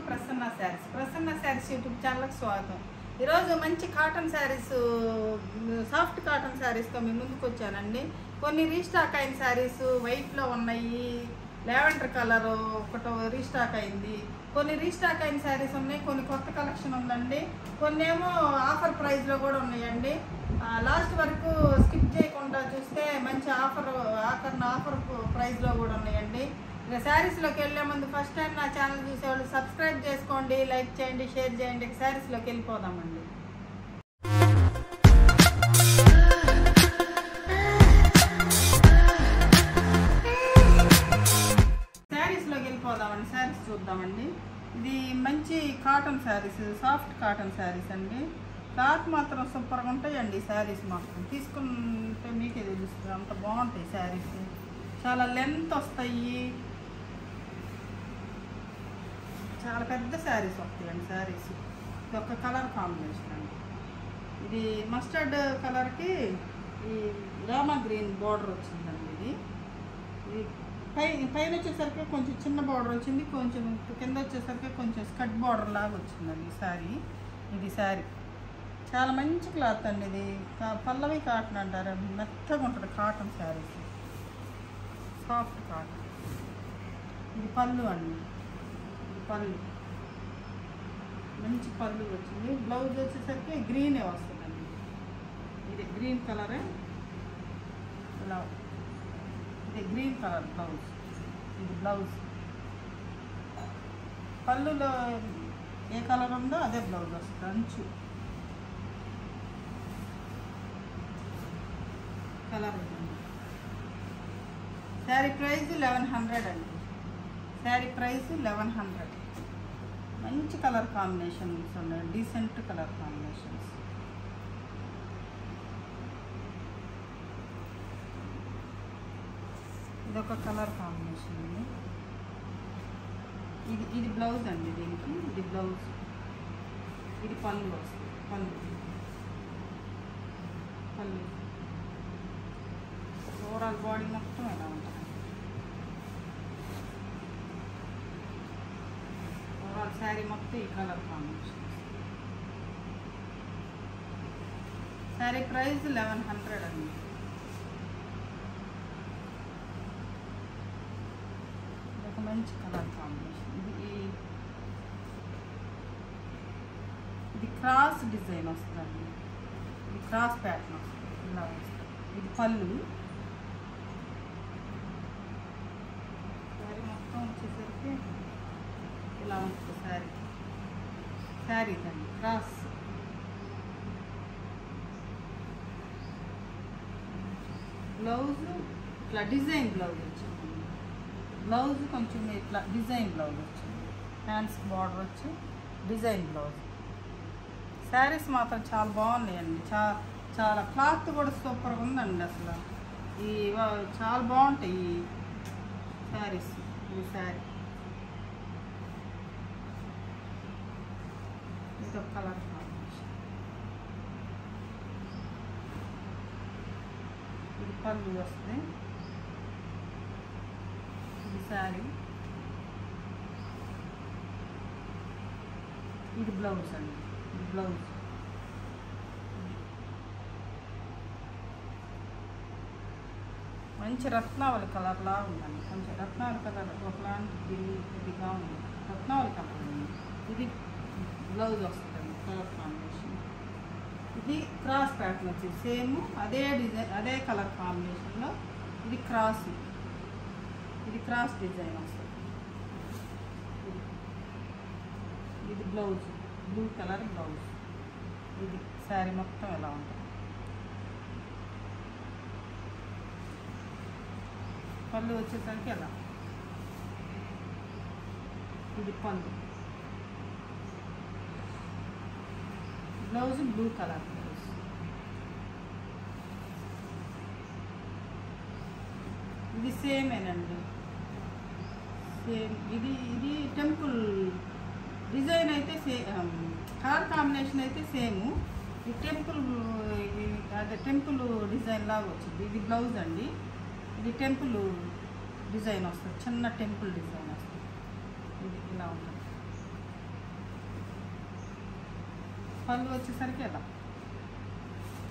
Prasanna saris. Prasanna saris YouTube ఛానల్కి స్వాగతం. ఈరోజు మంచి కాటన్ శారీస్, సాఫ్ట్ కాటన్ శారీస్తో మీ ముందుకు వచ్చానండి. కొన్ని రీస్టాక్ అయిన శారీస్ వైట్లో ఉన్నాయి, లావెండర్ కలర్ ఒకటో రీస్టాక్ అయింది, కొన్ని రీస్టాక్ అయిన శారీస్ ఉన్నాయి, కొన్ని కొత్త కలెక్షన్ ఉందండి, కొన్ని ఏమో ఆఫర్ ప్రైస్లో కూడా ఉన్నాయండి. లాస్ట్ వరకు స్కిప్ చేయకుండా చూస్తే మంచి ఆఫర్ ప్రైస్లో కూడా ఉన్నాయండి. ఇక శారీస్లోకి వెళ్ళే ముందు ఫస్ట్ టైం నా ఛానల్ చూసేవాళ్ళు సబ్స్క్రైబ్ చేసుకోండి, లైక్ చేయండి, షేర్ చేయండి. శారీస్లోకి వెళ్ళిపోదామండి. శారీస్లోకి వెళ్ళిపోదామండి. శారీస్ చూద్దామండి. ఇది మంచి cotton saris, soft cotton saris అండి. క్లాత్ మాత్రం సూపర్గా ఉంటాయండి. శారీస్ మాత్రం తీసుకుంటే మీకే తెలుస్తుంది, అంత బాగుంటాయి శారీస్. చాలా లెంత్ వస్తాయి, చాలా పెద్ద శారీస్ వస్తాయండి. శారీస్ ఇది ఒక కలర్ కాంబినేషన్ అండి. ఇది మస్టర్డ్ కలర్కి ఈ రామా గ్రీన్ బార్డర్ వచ్చిందండి. ఇది పైన వచ్చేసరికి కొంచెం చిన్న బార్డర్ వచ్చింది, కొంచెం కింద వచ్చేసరికి కొంచెం స్కర్ట్ బార్డర్ లాగా వచ్చిందండి ఈ శారీ. ఇది శారీ చాలా మంచి క్లాత్ అండి. ఇది పల్లవి కాటన్ అంటారు, మెత్తగా ఉంటుంది కాటన్ శారీస్, సాఫ్ట్ కాటన్. ఇది పళ్ళు అండి, ఇది పళ్ళు మంచి పళ్ళు వచ్చింది. బ్లౌజ్ వచ్చేసరికి గ్రీనే వస్తుందండి. ఇది గ్రీన్ కలరే, ఇలా ఇది గ్రీన్ కలర్ బ్లౌజ్. ఇది బ్లౌజ్ పళ్ళులో ఏ కలర్ ఉందో అదే బ్లౌజ్ వస్తుంది. అంచు కలర్ ఉంటుంది. శారీ ప్రైస్ 1100 అండి. శారీ ప్రైస్ 1100. మంచి కలర్ కాంబినేషన్స్ ఉన్నాయి, డీసెంట్ కలర్ కాంబినేషన్స్. ఇదొక కలర్ కాంబినేషన్ అండి. ఇది బ్లౌజ్ అండి దీనికి. ఇది బ్లౌజ్, ఇది పళ్ళు వస్తుంది. పళ్ళు ఓవరాల్ బాడీ మొత్తం ఎలా ఉంటుంది, ఓవరాల్ శారీ మొత్తం ఈ కలర్ కాంబినేషన్. శారీ ప్రైస్ 1100 అండి. ఒక మంచి కలర్ కాంబినేషన్. ఇది క్రాస్ డిజైన్ వస్తుందండి. ఇది క్రాస్ ప్యాటర్న్ వస్తుంది, ఇలా వస్తుంది. ఇది పళ్ళు. శారీ మొత్తం వచ్చేసరికి ఇలా ఉంటుంది. శారీ దాన్ని క్రాస్. బ్లౌజ్ ఇట్లా డిజైన్ బ్లౌజ్ వచ్చింది. బ్లౌజ్ కొంచెం ఇట్లా డిజైన్ బ్లౌజ్ వచ్చింది, హ్యాండ్స్ బార్డర్ వచ్చి డిజైన్ బ్లౌజ్. శారీస్ మాత్రం చాలా బాగున్నాయండి. చాలా క్లాత్ కూడా సూపర్గా ఉందండి. అసలు ఈ చాలా బాగుంటాయి ఈ శారీస్. ఈ శారీ ఇది ఒక కలర్ కాంబినేషన్. ఇది పళ్ళు వస్తుంది. ఇది శారీ. ఇది బ్లౌజ్ అండి. ఇది బ్లౌజ్. మంచి రత్నావళి కలర్లా ఉందండి. కొంచెం రత్నావళి కలర్ ఒకలాంటి ఇదిగా ఉంది, రత్నావళి కలర్ ఉంది. ఇది బ్లౌజ్ వస్తుందండి, కలర్ కాంబినేషన్. ఇది క్రాస్ ప్యాటర్న్ వచ్చింది, సేమ్ అదే డిజైన్ అదే కలర్ కాంబినేషన్లో. ఇది క్రాస్, ఇది క్రాస్ డిజైన్ వస్తుంది. ఇది బ్లౌజ్, బ్లూ కలర్ బ్లౌజ్. ఇది శారీ మొత్తం ఎలా ఉంటుంది. పళ్ళు వచ్చేసరికి ఎలా. ఇది పళ్ళు. Blouse blue colour blouse. ఇది సేమేనండి, సేమ్. ఇది టెంపుల్ డిజైన్ అయితే కలర్ కాంబినేషన్ అయితే సేమ్. ఈ టెంపుల్ అదే టెంపుల్ డిజైన్ లాగా వచ్చింది. ఇది బ్లౌజ్ అండి. ఇది టెంపుల్ డిజైన్ వస్తుంది, చిన్న టెంపుల్ డిజైన్ వస్తుంది. ఇది ఇలా ఉంటుంది. పళ్ళు వచ్చేసరికి ఇలా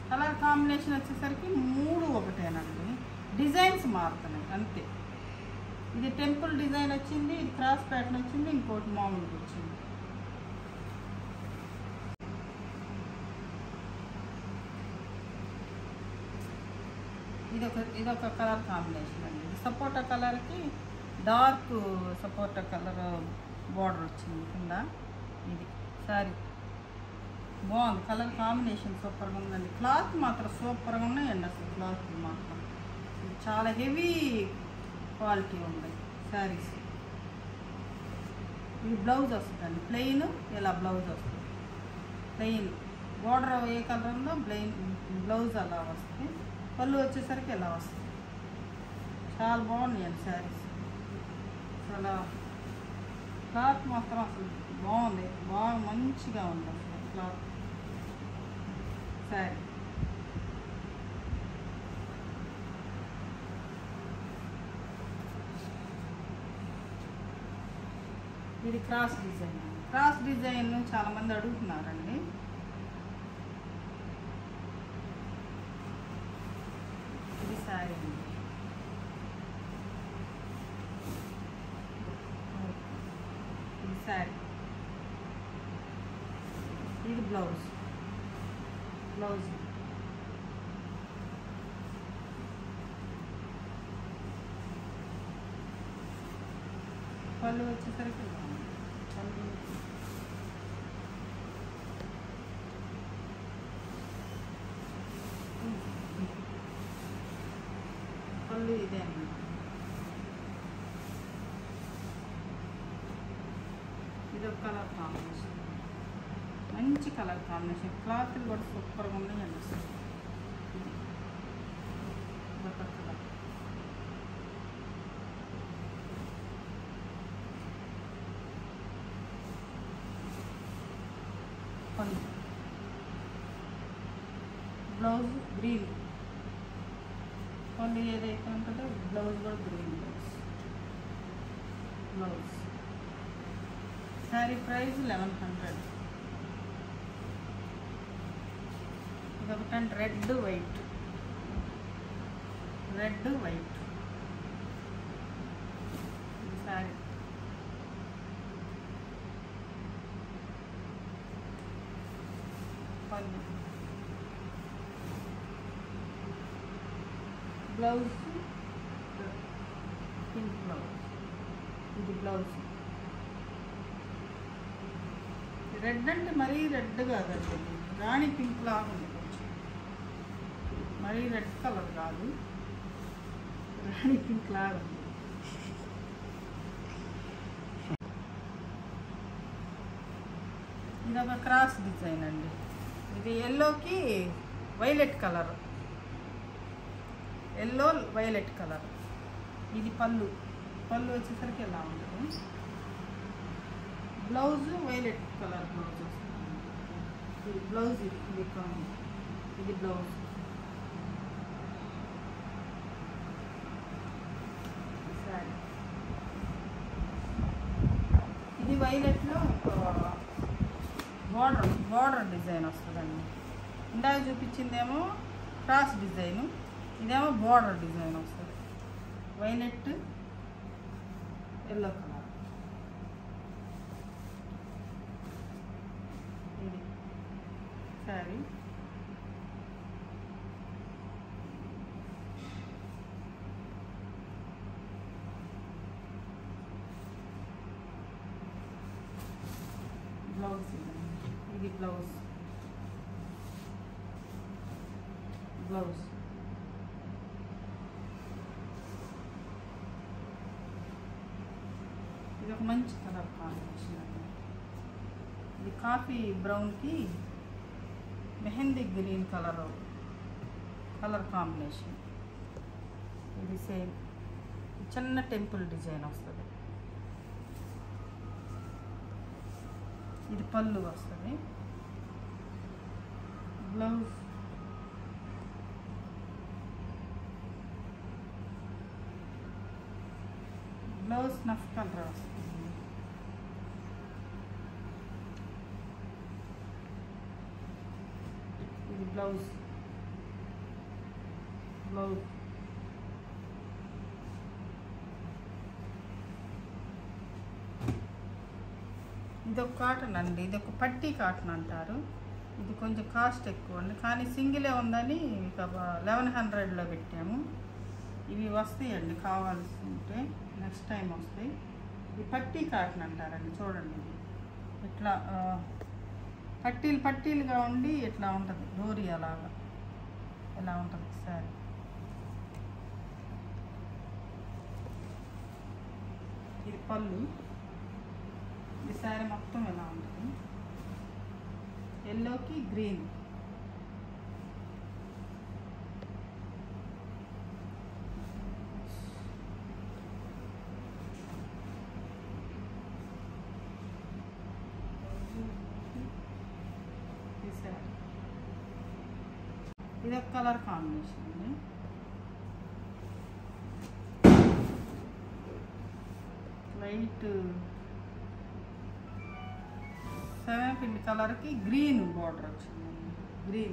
కలర్ కాంబినేషన్ వచ్చేసరికి 3 ఒకటేనండి, డిజైన్స్ మారుతున్నాయి అంతే. ఇది టెంపుల్ డిజైన్ వచ్చింది, ఇది క్రాస్ ప్యాటర్న్ వచ్చింది, ఇంకోటి మామూలుగా వచ్చింది. ఇదొక కలర్ కాంబినేషన్ అండి. సపోటా కలర్కి డార్క్ సపోటా కలర్ బార్డర్ వచ్చింది కింద. ఇది సారీ బాగుంది, కలర్ కాంబినేషన్ సూపర్గా ఉందండి. క్లాత్ మాత్రం సూపర్గా ఉన్నాయండి. అసలు క్లాత్ మాత్రం చాలా హెవీ క్వాలిటీ ఉంది శారీస్. ఇది బ్లౌజ్ వస్తుందండి ప్లెయిన్, ఇలా బ్లౌజ్ వస్తుంది ప్లెయిన్. బార్డర్ ఏ కలర్ ఉందో బ్లౌజ్ అలా వస్తుంది. పళ్ళు వచ్చేసరికి ఇలా వస్తుంది. చాలా బాగున్నాయండి శారీస్. అసలు క్లాత్ మాత్రం అసలు బాగుంది, బాగా మంచిగా ఉంది అసలు క్లాత్ శారీ. ఇది క్రాస్ డిజైన్. క్రాస్ డిజైన్ చాలామంది అడుగుతున్నారండి. ఇది శారీ అండి. ఇది శారీ, ఇది బ్లౌజ్. పళ్ళు వచ్చేసరికి పళ్ళు ఇదే అండి. ఇది ఒక కలర్ కాంబినేషన్, మంచి కలర్ కాంబినేషన్. క్లాత్లు కూడా సూపర్గా ఉన్నాయండి అసలు. ఇదొక కలర్. పళ్ళు బ్లౌజ్ గ్రీన్. పళ్ళు ఏదైతే ఉంటుందో బ్లౌజ్ కూడా గ్రీన్ బ్లౌజ్. శారీ ప్రైస్ 1100. ఇదొకటంటే రెడ్ వైట్ శారీ. పళ్ళు బ్లౌజ్ పింక్ బ్లౌజ్. ఇది బ్లౌజ్. రెడ్ అంటే మరీ రెడ్ కాదండి, రాణి పింక్ లాగా ఉంది కొంచెం. మరీ రెడ్ కలర్ కాదు, రాణి పింక్ లాగా ఉంది. ఇదొక క్రాస్ డిజైన్ అండి. ఇది ఎల్లోకి violet colour, yellow violet colour. ఇది పళ్ళు వచ్చేసరికి ఎలా ఉంటుంది. బ్లౌజ్ వైలెట్ కలర్ బ్లౌజ్ వస్తుంది. ఇది బ్లౌజ్, ఇది బ్లౌజ్. సారీ ఇది వైలెట్లో బార్డర్ డిజైన్ వస్తుందండి. ఇందాక చూపించిందేమో క్రాస్ డిజైను, ఇదేమో బార్డర్ డిజైన్ వస్తుంది. Violet yellow colour. ఇది సారీ. బ్లౌజ్, ఇది బ్లౌజ్. ఇది ఒక మంచి కలర్ కాంబినేషన్ అండి. ఇది కాఫీ బ్రౌన్కి మెహందీ గ్రీన్ కలర్ కాంబినేషన్. ఇది సేమ్ చిన్న టెంపుల్ డిజైన్ వస్తుంది. ఇది పళ్ళు వస్తుంది. బ్లౌజ్ నఫ్ కలర్ వస్తుంది. బ్లౌజ్ ఇదొక కాటన్ అండి, ఇదొక పట్టీ కాటన్ అంటారు. ఇది కొంచెం కాస్ట్ ఎక్కువ అండి, కానీ సింగిలే ఉందని ఇక 1100లో పెట్టాము. ఇవి వస్తాయండి, కావాల్సి ఉంటే నెక్స్ట్ టైం వస్తాయి. ఇది పట్టీ కాటన్ అంటారండి. చూడండి, ఇట్లా పట్టీలుగా ఉండి ఇట్లా ఉంటుంది, డోరీ అలాగా ఇలా ఉంటుంది సారీ. ఇది పళ్ళు. ఈ సారీ మొత్తం ఇలా ఉంటుంది, ఎల్లోకి గ్రీన్. ఇది ఒక కలర్ కాంబినేషన్ అండి. లైట్ సెవెన్ కలర్కి గ్రీన్ బార్డర్ వచ్చిందండి.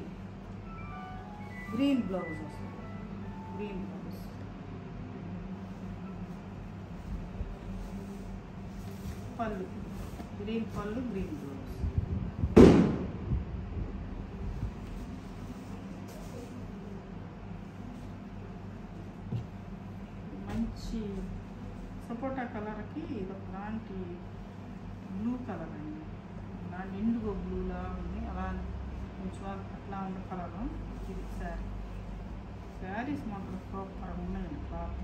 గ్రీన్ బ్లౌజ్ వస్తుంది. గ్రీన్ బ్లౌజ్, పళ్ళు గ్రీన్ పళ్ళు, గ్రీన్ బ్లౌజ్. మంచి సపోటా కలర్కి ఇది ఒకలాంటి బ్లూ కలర్ అండి, అలాంటి ఇండిగో బ్లూలా ఉంది, అలా కొంచెం అట్లా ఉన్న కలరు. ఇది శారీస్ మాత్రం ప్రాపర్ ఉన్నాయండి, క్లాత్.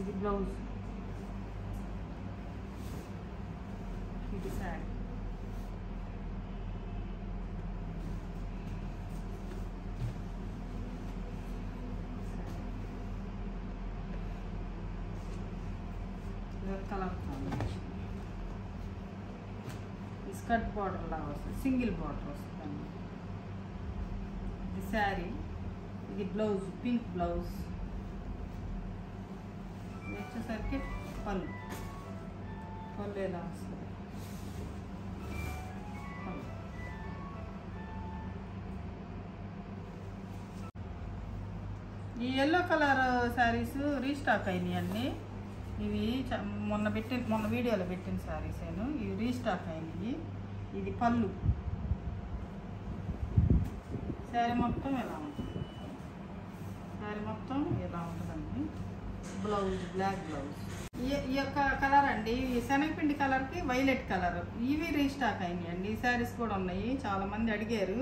ఇది బ్లౌజ్, ఇది sari. Colour combination. Skirt border లాగా వస్తుంది, సింగిల్ బార్డర్ వస్తుందండి. ఇది శారీ, ఇది బ్లౌజ్, పింక్ బ్లౌజ్. ఇది వచ్చేసరికి పళ్ళు ఎలా వస్తుంది. ఈ ఎల్లో కలర్ శారీస్ రీస్టాక్ అయినాయి అండి. ఇవి మొన్న వీడియోలో పెట్టిన శారీస్ ఇవి రీస్టాక్ అయినాయి. ఇది పళ్ళు, శారీ మొత్తం ఎలా ఉంటుంది, ఉంటుందండి. Blouse black blouse. ఈ యొక్క కలర్ అండి, ఈ శనగపిండి కలర్కి వైలెట్ కలర్, ఇవి రీస్టాక్ అయినాయి అండి. ఈ శారీస్ కూడా ఉన్నాయి, చాలామంది అడిగారు.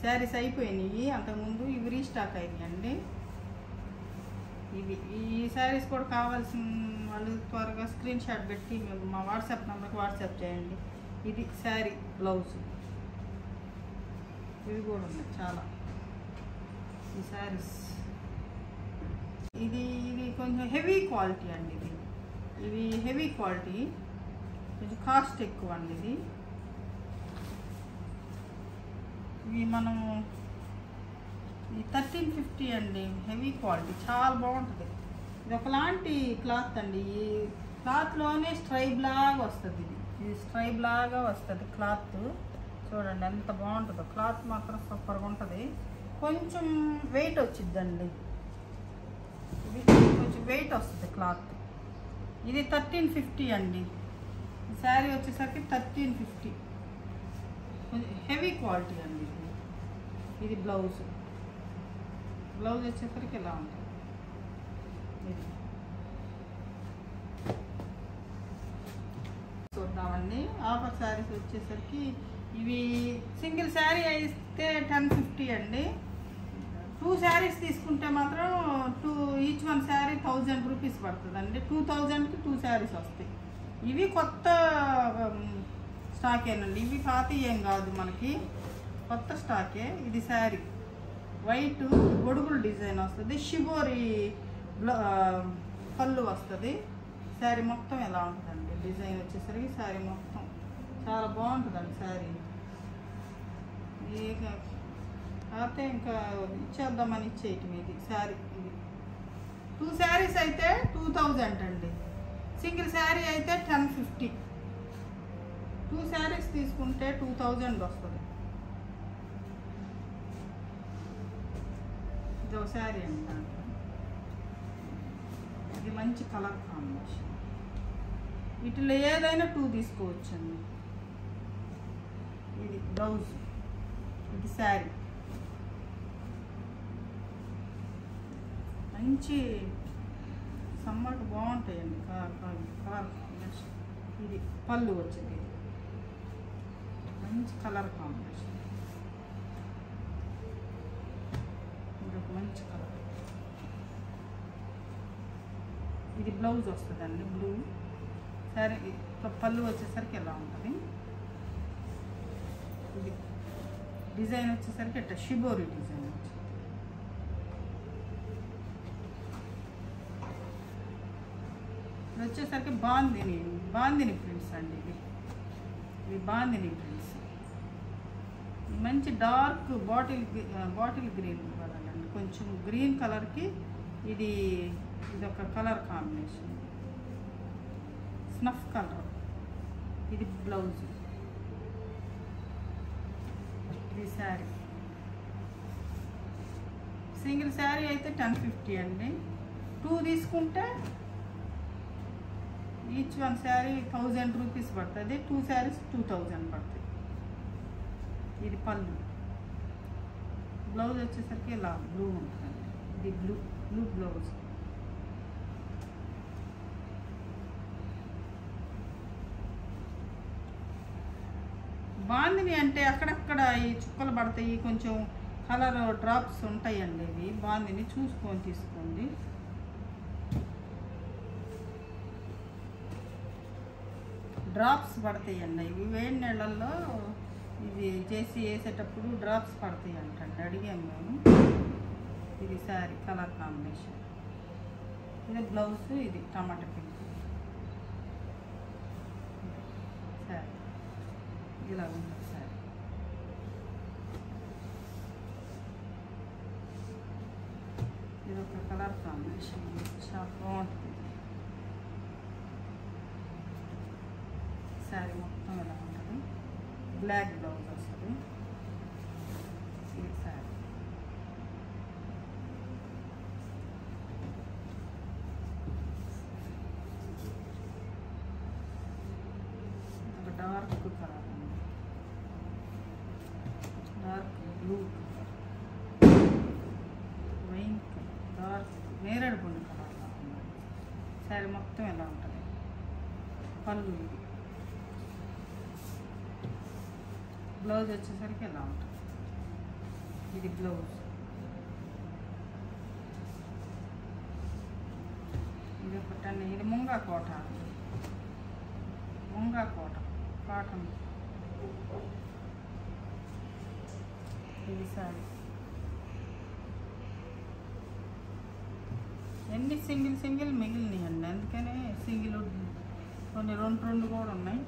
శారీస్ అయిపోయినాయి అంతకుముందు, ఇవి రీస్టాక్ అయినాయి అండి. ఈ శారీస్ కూడా కావాల్సిన వాళ్ళు త్వరగా స్క్రీన్ షాట్ పెట్టి మా వాట్సాప్ నెంబర్కి వాట్సాప్ చేయండి. ఇది శారీ బ్లౌజ్. ఇవి కూడా ఉన్నాయి చాలా ఈ శారీస్. ఇది కొంచెం హెవీ క్వాలిటీ అండి. ఇవి హెవీ క్వాలిటీ, కొంచెం కాస్ట్ ఎక్కువ అండి. ఇవి మనము 1350 అండి, హెవీ క్వాలిటీ, చాలా బాగుంటుంది. ఇది ఒకలాంటి క్లాత్ అండి. ఈ క్లాత్లోనే స్ట్రైప్ లాగా వస్తుంది. ఇది స్ట్రైప్ లాగా వస్తుంది క్లాత్. చూడండి ఎంత బాగుంటుందో, క్లాత్ మాత్రం సూపర్గా ఉంటుంది. కొంచెం వెయిట్ వచ్చిద్దండి, ఇది కొంచెం వెయిట్ వస్తుంది క్లాత్. ఇది 1350 అండి. ఈ శారీ వచ్చేసరికి 1350, కొంచెం హెవీ క్వాలిటీ అండి. ఇది బ్లౌజ్ వచ్చేసరికి ఇలా ఉంటుంది. చూద్దామండి. ఆఫర్ శారీస్ వచ్చేసరికి ఇవి సింగిల్ శారీ అయితే 1050 అండి. 2 శారీస్ తీసుకుంటే మాత్రం ఈచ్ వన్ శారీ 1000 రూపీస్ పడుతుందండి. 2000కి 2 శారీస్ వస్తాయి. ఇవి కొత్త స్టాకేనండి, ఇవి పాత ఏం కాదు, మనకి కొత్త స్టాకే. ఇది శారీ వైట్ గొడుగులు డిజైన్ వస్తుంది, షిబోరి పళ్ళు వస్తుంది. శారీ మొత్తం ఎలా ఉంటుందండి, డిజైన్ వచ్చేసరికి శారీ మొత్తం చాలా బాగుంటుందండి శారీ. అయితే ఇంకా ఇచ్చేద్దామని ఇచ్చేయటం. ఇది శారీ, ఇది 2 శారీస్ అయితే 2000 అండి. సింగిల్ శారీ అయితే 1050. 2 శారీస్ తీసుకుంటే 2000 వస్తుంది. ఇదో శారీ అండి. ఇది మంచి కలర్ కాంబినేషన్. వీటిలో ఏదైనా 2 తీసుకోవచ్చండి. ఇది బ్లౌజ్, ఇది శారీ. మంచి సమ్మర్కి బాగుంటాయండి కలర్ కాంబినేషన్. ఇది పళ్ళు వచ్చింది, మంచి కలర్ కాంబినేషన్. ఇది ఒక మంచి కలర్. ఇది బ్లౌజ్ వస్తుందండి, బ్లూ. సరే పళ్ళు వచ్చేసరికి ఎలా ఉంటుంది. ఇది డిజైన్ వచ్చేసరికి ఇట్లా షిబోరి డిజైన్ వచ్చింది. ఇది వచ్చేసరికి బాందిని ప్రింట్స్ అండి. ఇది బాందిని ప్రింట్స్. మంచి డార్క్ బాటిల్ గ్రీన్ కలర్, కొంచెం గ్రీన్ కలర్కి ఇది ఒక కలర్ కాంబినేషన్, స్నఫ్ కలర్. ఇది బ్లౌజ్, ఇది శారీ. సింగిల్ శారీ అయితే 1050 అండి. 2 తీసుకుంటే ఈచ్ వన్ శారీ 1000 రూపీస్ పడుతుంది. 2 శారీస్ 2000 పడుతుంది. ఇది పళ్ళు. బ్లౌజ్ వచ్చేసరికి ఇలా బ్లూ ఉంటుందండి. ఇది బ్లూ బ్లౌజ్. బాందిని అంటే అక్కడక్కడ ఈ చుక్కలు పడతాయి, కొంచెం కలర్ డ్రాప్స్ ఉంటాయండి. ఇవి బాందిని చూసుకొని తీసుకోండి. డ్రాప్స్ పడతాయండి. ఇవి వేడి నీళ్ళల్లో ఇది చేసి వేసేటప్పుడు డ్రాప్స్ పడతాయి అంటండి, అడిగాము మేము. ఇది శారీ కలర్ కాంబినేషన్. ఇది బ్లౌజ్, ఇది టమాటా పింక్ శారీ. ఇలా ఉంది శారీ. ఇది ఒక కలర్ కాంబినేషన్, చాలా బాగుంటుంది. శారీ మొత్తం ఇలా ఉంటుంది. బ్లాక్ బ్లౌజ్ వస్తుంది. ఇది శారీ. ఒక డార్క్ కలర్ ఉంది, dark blue colour, wine colour, dark నేరేడు పండు కలర్లా ఉంది. శారీ మొత్తం ఎలా ఉంటుంది. పళ్ళు, ఇది బ్లౌజ్ వచ్చేసరికి ఎలా ఉంటుంది. ఇది బ్లౌజ్. ఇది ఒకటండి. ఇది ముంగా కోట, కాటన్. ఇది సారీ. ఎన్ని సింగిల్ మిగిలినాయండి, అందుకనే సింగిల్. కొన్ని 2 కూడా ఉన్నాయి.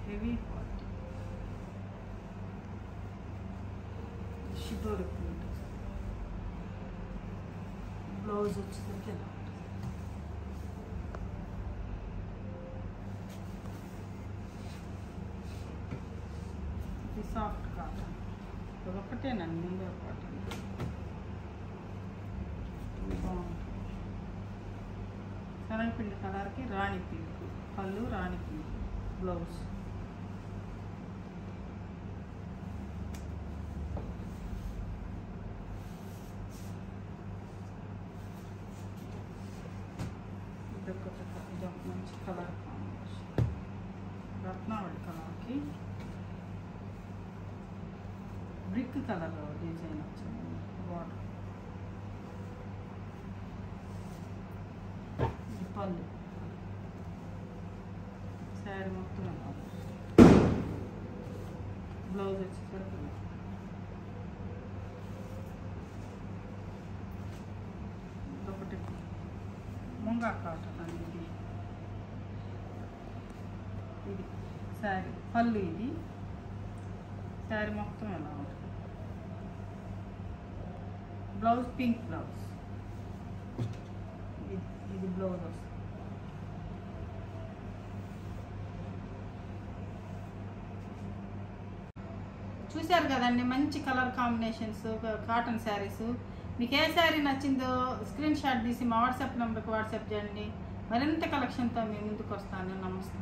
Heavy quality shibori print. Blouse వచ్చేసరికి ఎలా ఉంటుంది. ఇది సాఫ్ట్ కాటన్. ఇది ఒకటేనండి, ముందు కాటన్. ఇది బాగుంటుంది. శనగపిండి కలర్కి రాణి పింక్. పళ్ళు రాణి పింక్, బ్లౌజ్. ఇదొక మంచి కలర్ కాంబినేషన్, రత్నావళి కలర్కి బ్రిక్ కలర్ డిజైన్ వచ్చింది. బార్డర్. ఇది పళ్ళు. శారీ మొత్తం ఎలా బ్లౌజ్ వచ్చేసరికి ఒకటి ముంగా కాటన్ అనేది. ఇది శారీ పళ్ళు. ఇది శారీ మొత్తం ఎలా ఉంటుంది. Blouse pink blouse. ఇది బ్లౌజ్ వస్తుంది. చూశారు కదండి, మంచి కలర్ కాంబినేషన్స్ కాటన్ శారీస్. మీకు ఏ శారీ నచ్చిందో స్క్రీన్ షాట్ తీసి మా వాట్సాప్ నెంబర్కి వాట్సాప్ చేయండి. మరింత కలెక్షన్తో మీ ముందుకు వస్తాను. నమస్తే.